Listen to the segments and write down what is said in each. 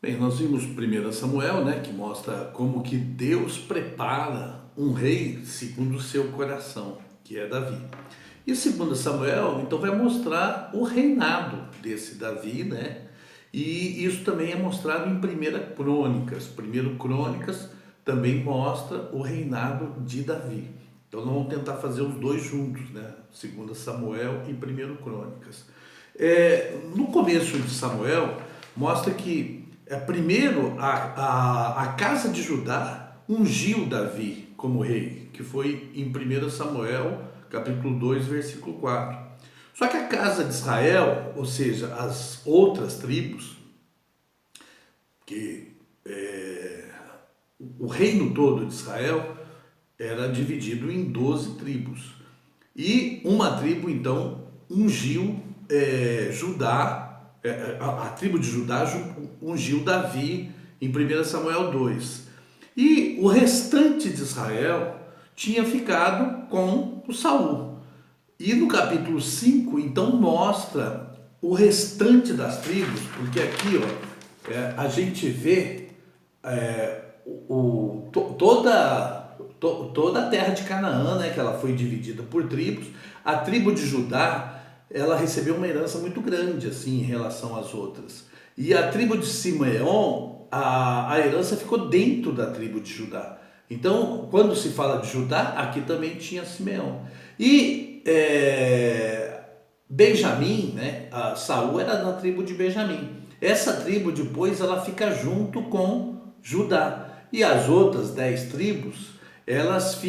Bem, nós vimos 1 Samuel, né, que mostra como que Deus prepara um rei segundo o seu coração, que é Davi. E 2 Samuel, então, vai mostrar o reinado desse Davi, né? E isso também é mostrado em 1 Crônicas. 1 Crônicas também mostra o reinado de Davi. Então, nós vamos tentar fazer os dois juntos, né? 2 Samuel e 1 Crônicas. No começo de Samuel, mostra que primeiro a casa de Judá ungiu Davi como rei, que foi em 1 Samuel, capítulo 2, versículo 4. Só que a casa de Israel, ou seja, as outras tribos, que o reino todo de Israel era dividido em 12 tribos. E uma tribo, então, ungiu Judá, a tribo de Judá ungiu Davi em 1 Samuel 2. E o restante de Israel tinha ficado com o Saul. E no capítulo 5, então, mostra o restante das tribos, porque aqui a gente vê toda a terra de Canaã, né, que ela foi dividida por tribos. A tribo de Judá, ela recebeu uma herança muito grande assim em relação às outras. E a tribo de Simeão, a herança ficou dentro da tribo de Judá. Então, quando se fala de Judá, aqui também tinha Simeão. E Benjamim, né, Saul era da tribo de Benjamim. Essa tribo depois ela fica junto com Judá. E as outras 10 tribos, elas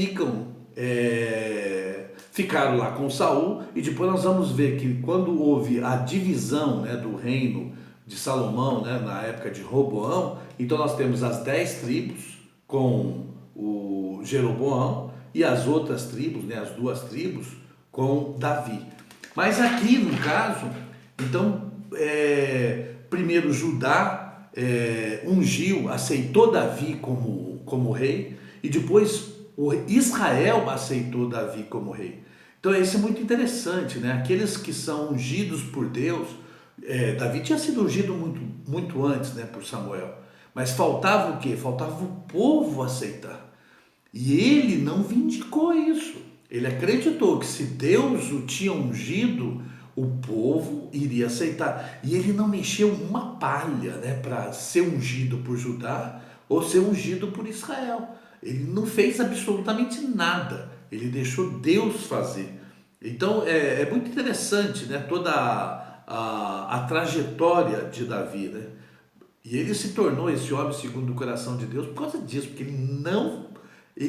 ficaram lá com Saul. E depois nós vamos ver que quando houve a divisão, né, do reino de Salomão, né, na época de Roboão, então nós temos as 10 tribos com o Jeroboão e as outras tribos, né, as 2 tribos com Davi. Mas aqui no caso, então, primeiro Judá ungiu, aceitou Davi como rei, e depois Israel aceitou Davi como rei. Então isso é muito interessante, né? Aqueles que são ungidos por Deus, Davi tinha sido ungido muito antes, né, por Samuel, mas faltava o quê? Faltava o povo aceitar. E ele não vindicou isso. Ele acreditou que se Deus o tinha ungido, o povo iria aceitar. E ele não mexeu uma palha, né, para ser ungido por Judá ou ser ungido por Israel. Ele não fez absolutamente nada. Ele deixou Deus fazer. Então é muito interessante, né, toda a trajetória de Davi, né? E ele se tornou esse homem segundo o coração de Deus por causa disso, porque ele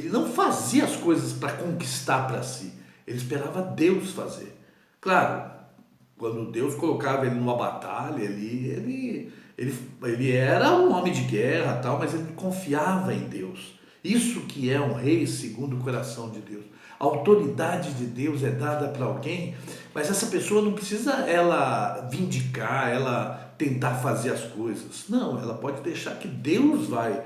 não fazia as coisas para conquistar para si. Ele esperava Deus fazer. Claro, quando Deus colocava ele numa batalha, ele era um homem de guerra, tal, mas ele confiava em Deus. Isso que é um rei segundo o coração de Deus. A autoridade de Deus é dada para alguém, mas essa pessoa não precisa ela vindicar, ela tentar fazer as coisas. Não, ela pode deixar que Deus vai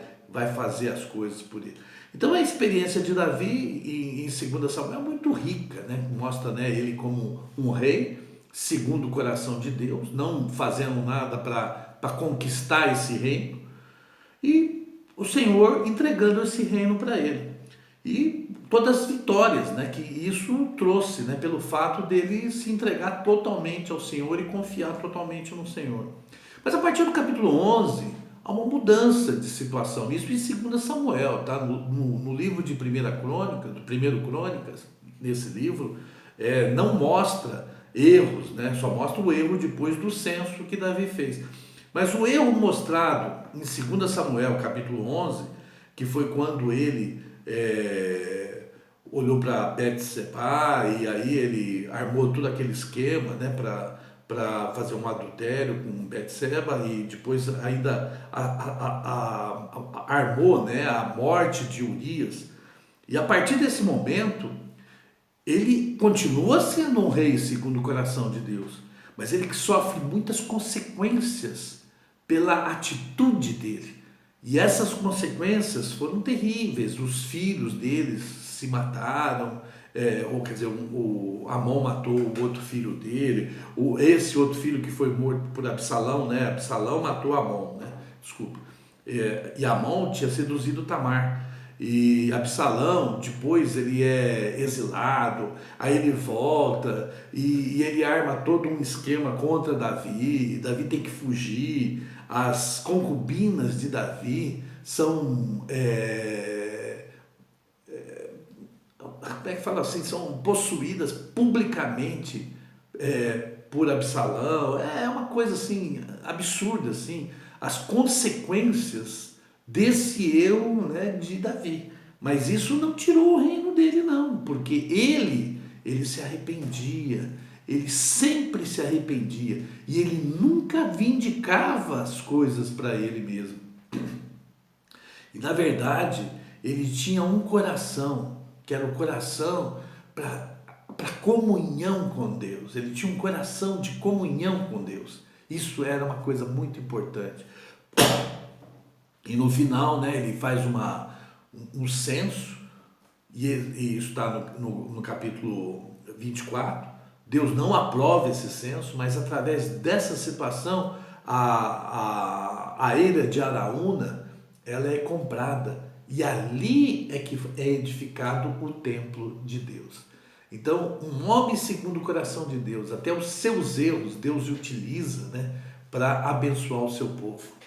fazer as coisas por ele. Então a experiência de Davi em 2 Samuel é muito rica, né? Mostra, né, ele como um rei segundo o coração de Deus, não fazendo nada para conquistar esse reino, e o Senhor entregando esse reino para ele. E todas as vitórias, né, que isso trouxe, né, pelo fato dele se entregar totalmente ao Senhor e confiar totalmente no Senhor. Mas a partir do capítulo 11, há uma mudança de situação. Isso em 2 Samuel, tá? No livro de 1 Crônicas, nesse livro, não mostra erros, né? Só mostra o erro depois do censo que Davi fez. Mas o erro mostrado em 2 Samuel, capítulo 11, que foi quando ele olhou para Betseba, e aí ele armou todo aquele esquema, né, para fazer um adultério com Betseba, e depois ainda armou, né, a morte de Urias. E a partir desse momento, ele continua sendo um rei segundo o coração de Deus, mas ele sofre muitas consequências pela atitude dele. E essas consequências foram terríveis. Os filhos deles se mataram, ou quer dizer, o Amon matou o outro filho dele, esse outro filho que foi morto por Absalão, né? Absalão matou Amon, né? desculpa. E Amon tinha seduzido Tamar. E Absalão, depois ele é exilado, aí ele volta e ele arma todo um esquema contra Davi. Davi tem que fugir. As concubinas de Davi são, como é que fala assim, são possuídas publicamente por Absalão. É uma coisa assim absurda, assim, as consequências desse eu, né, de Davi. Mas isso não tirou o reino dele, não, porque ele se arrependia, ele sempre se arrependia e ele nunca vindicava as coisas para ele mesmo. E na verdade, ele tinha um coração, que era o coração para comunhão com Deus. Ele tinha um coração de comunhão com Deus. Isso era uma coisa muito importante. E no final, né, ele faz um censo, e isso está no capítulo 24. Deus não aprova esse censo, mas através dessa situação, a eira de Araúna, ela é comprada. E ali é que é edificado o templo de Deus. Então, um homem segundo o coração de Deus, até os seus erros, Deus utiliza, né, para abençoar o seu povo.